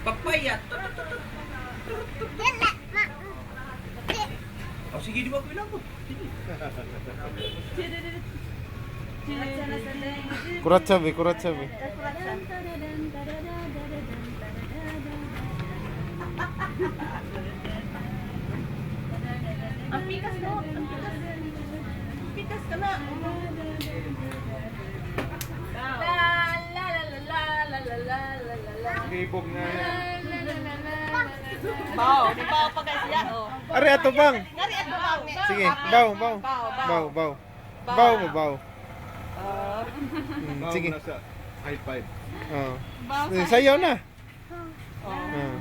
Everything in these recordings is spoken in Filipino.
Papaya. Oh, sige, di ba ko ilang ko? Kurat sabi, kurat sabi. Ang pikas mo. Pikas ka na. La la la la la la la la la la. Ibog na yan. Bao, di bao pa siya. Oh. Ari ato bang. Ngari ato bao. Sige, baw, baw. Baw, baw. Baw mo, baw. Sige. High five. Oh. Sayaw na.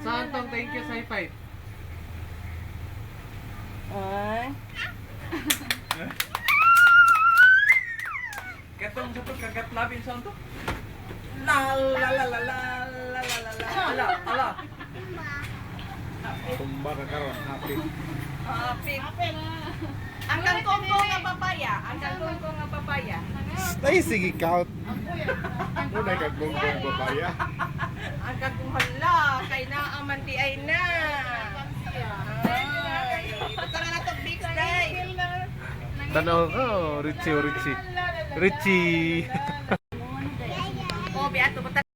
Saan tong thank you sa high five? Ay. Katong sa to, kagat labin sa to. La la la la la la la la la. Ala, ala. Tumba ka karon, happy. Apil. Ang kangkong ko nga papaya. Ang kangkong ko nga papaya. Ay, sige, count. Muna ka gonggong babaya. Ang kangkong hala. Kay na ang manti ay na. Ay. Ito nga na to big day. Tanaw, oh, Richie, oh, Richie. Richie.